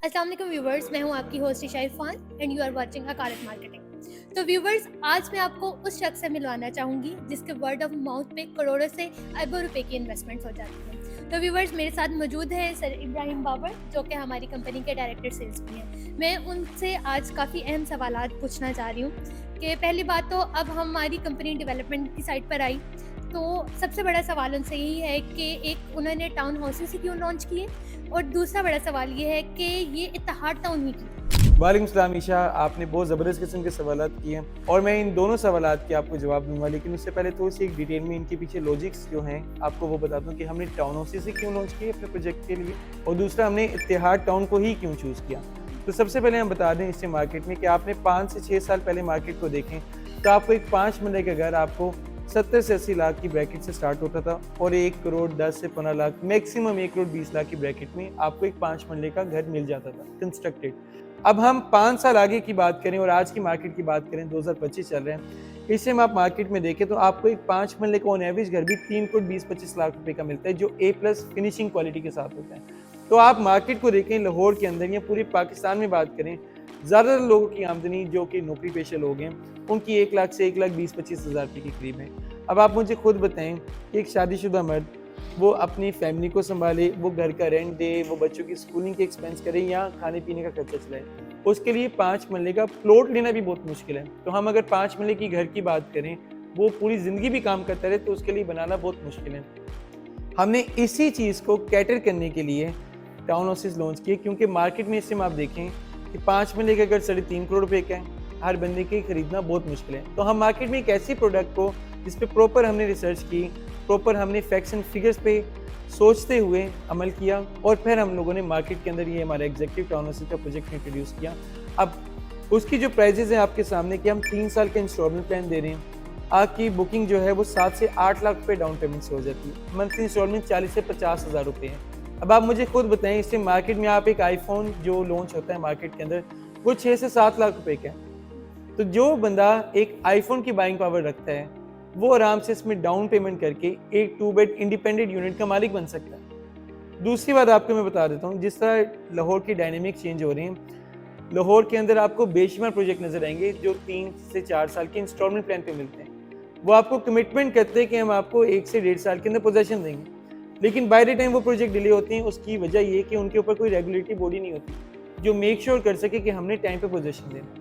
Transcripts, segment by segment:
अस्सलाम वालेकुम व्यूवर्स, मैं हूं आपकी host Isha Irfan and you are watching अकालत मार्केटिंग। तो व्यूवर्स, आज मैं आपको उस शख्स से मिलवाना चाहूँगी जिसके वर्ड ऑफ माउथ पे करोड़ों से अरबों रुपए की इन्वेस्टमेंट्स हो जाती हैं। तो व्यूवर्स, मेरे साथ मौजूद है सर इब्राहिम बाबर, जो कि हमारी कंपनी के डायरेक्टर सेल्स भी हैं। मैं उनसे आज काफ़ी अहम सवालात पूछना चाह रही हूँ कि पहली बात तो अब हमारी कंपनी डेवलपमेंट की साइड पर आई, तो सबसे बड़ा सवाल उनसे यही है कि एक उन्होंने टाउन हाउसेस ही क्यों लॉन्च किए, और दूसरा बड़ा सवाल ये है कि ये इत्तेहाद टाउन ही क्यों। वालेकुम सलाम ईशा, आपने बहुत ज़बरदस्त किस्म के सवालात किए हैं और मैं इन दोनों सवालात के आपको जवाब दूंगा, लेकिन उससे पहले थोड़ी सी एक डिटेल में इनके पीछे लॉजिक्स जो हैं आपको वो बता दूं कि हमने टाउन हाउसेस से क्यों लॉन्च किए अपने प्रोजेक्ट के लिए, और दूसरा हमने इत्तेहाद टाउन को ही क्यों चूज़ किया। तो सबसे पहले हम बता दें इससे मार्केट में कि आपने 5 से 6 साल पहले मार्केट को देखें तो आपको एक 5 मरले का घर आपको 70 से 80 लाख की ब्रैकेट से स्टार्ट होता था और 1 करोड़ 10 से 15 लाख मैक्सिमम 1 करोड़ 20 लाख की ब्रैकेट में आपको एक 5 मरले का घर मिल जाता था कंस्ट्रक्टेड। अब हम 5 साल आगे की बात करें और आज की मार्केट की बात करें, 2025 चल रहे हैं, इससे हम आप मार्केट में देखें तो आपको एक 5 मरले का ऑन एवरेज घर भी 3 करोड़ 20-25 लाख रुपए का मिलता है, जो A+ फिनिशिंग क्वालिटी के साथ होता है। तो आप मार्केट को देखें लाहौर के अंदर या पूरे पाकिस्तान में बात करें, ज़्यादातर लोगों की आमदनी जो कि नौकरी पेशा लोग हैं उनकी 1 लाख से 1,20,25 हज़ार रुपये के करीब है। अब आप मुझे खुद बताएं कि एक शादीशुदा मर्द वो अपनी फैमिली को संभाले, वो घर का रेंट दे, वो बच्चों की स्कूलिंग के एक्सपेंस करे या खाने पीने का खर्चा चलाए, उसके लिए 5 मरले का प्लॉट लेना भी बहुत मुश्किल है। तो हम अगर 5 मरले की घर की बात करें, वो पूरी ज़िंदगी भी काम करता रहे तो उसके लिए बनाना बहुत मुश्किल है। हमने इसी चीज़ को कैटर करने के लिए टाउन हाउसेस लॉन्च किए, क्योंकि मार्केट में इस समय आप देखें कि 5 मरले का घर 3.5 करोड़ रुपए का है, हर बंदे के खरीदना बहुत मुश्किल है। तो हम मार्केट में एक ऐसी प्रोडक्ट को जिस पे प्रॉपर हमने रिसर्च की, प्रॉपर हमने फैक्ट्स एंड फिगर्स पे सोचते हुए अमल किया और फिर हम लोगों ने मार्केट के अंदर ये हमारा एग्जीक्यूटिव टाउन हाउसेस का प्रोजेक्ट इंट्रोड्यूस किया। अब उसकी जो प्राइजेज हैं आपके सामने कि हम 3 साल का इंस्टॉलमेंट प्लान दे रहे हैं, आपकी बुकिंग जो है वो 7 से 8 लाख रुपये डाउन पेमेंट से हो जाती है, मंथली इंस्टॉलमेंट 40 से 50 हज़ार रुपये है। अब आप मुझे खुद बताएं, इससे मार्केट में आप एक आईफोन जो लॉन्च होता है मार्केट के अंदर वो 6 से 7 लाख रुपए का है। तो जो बंदा एक आईफोन की बाइंग पावर रखता है वो आराम से इसमें डाउन पेमेंट करके एक 2 बेड इंडिपेंडेंट यूनिट का मालिक बन सकता है। दूसरी बात आपको मैं बता देता हूँ, जिस तरह लाहौर की डायनेमिक चेंज हो रही है, लाहौर के अंदर आपको बेशुमार प्रोजेक्ट नजर आएंगे जो 3 से 4 साल के इंस्टॉलमेंट प्लान पे मिलते हैं। वो आपको कमिटमेंट करते हैं कि हम आपको 1 से 1.5 साल के अंदर पोजेशन देंगे, लेकिन बाय द टाइम वो प्रोजेक्ट डिले होते हैं। उसकी वजह ये कि उनके ऊपर कोई रेगुलेटरी बॉडी नहीं होती जो मेक श्योर कर सके कि हमने टाइम पे पोजेशन देना।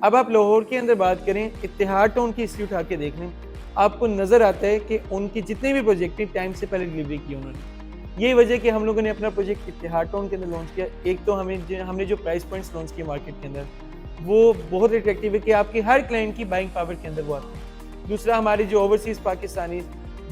अब आप लाहौर के अंदर बात करें, इत्तेहाद टाउन की हिस्ट्री उठा के देख लें, आपको नज़र आता है कि उनकी जितने भी प्रोजेक्ट हैं टाइम से पहले डिलीवरी की उन्होंने। यही वजह कि हम लोगों ने अपना प्रोजेक्ट इत्तेहाद टाउन के अंदर लॉन्च किया। एक तो हमने जो प्राइस पॉइंट्स लॉन्च किए मार्केट के अंदर वो बहुत अट्रैक्टिव है कि आपकी हर क्लाइंट की बाइंग पावर के अंदर वो आते हैं। दूसरा, हमारे जो ओवरसीज़ पाकिस्तानी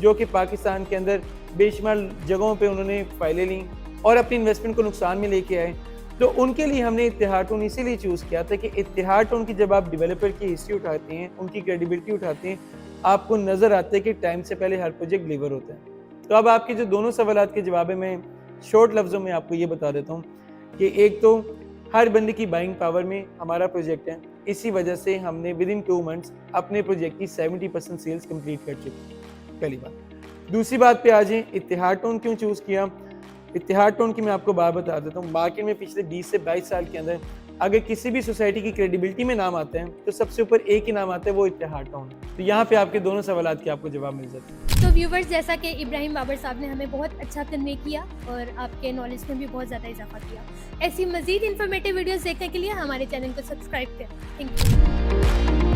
जो कि पाकिस्तान के अंदर बेशुमार जगहों पर उन्होंने फाइलें ली और अपनी इन्वेस्टमेंट को नुकसान में लेके आए, तो उनके लिए हमने इत्तेहाद टाउन इसीलिए चूज़ किया था कि इत्तेहाद टाउन की जब आप डेवलपर की हिस्ट्री उठाते हैं, उनकी क्रेडिबिलिटी उठाते हैं, आपको नज़र आता है कि टाइम से पहले हर प्रोजेक्ट डिलीवर होता है। तो अब आपके जो दोनों सवालात के जवाब है, मैं शॉर्ट लफ्ज़ों में आपको ये बता देता हूँ कि एक तो हर बंदे की बाइंग पावर में हमारा प्रोजेक्ट है, इसी वजह से हमने विद इन 2 मंथ्स अपने प्रोजेक्ट की 70% सेल्स कंप्लीट कर चुकी, पहली बात। दूसरी बात पे आ जाए, इत्तेहाद टाउन क्यों चूज़ किया। इत्तेहाद टाउन की मैं आपको बात बता देता हूँ। मार्केट में पिछले 20 से 22 साल के अंदर अगर किसी भी सोसाइटी की क्रेडिबिलिटी में नाम आते हैं तो सबसे ऊपर एक ही नाम आता है, वो इत्तेहाद टाउन। तो यहाँ पे आपके दोनों सवालात के आपको जवाब मिल जाते हैं। तो व्यूवर्स, जैसा कि इब्राहिम बाबर साहब ने हमें बहुत अच्छा कन्वे किया और आपके नॉलेज में भी बहुत ज़्यादा इजाफा किया। ऐसी मज़ीद इन्फॉर्मेटिव वीडियोस देखने के लिए हमारे चैनल को सब्सक्राइब करें। Thank you.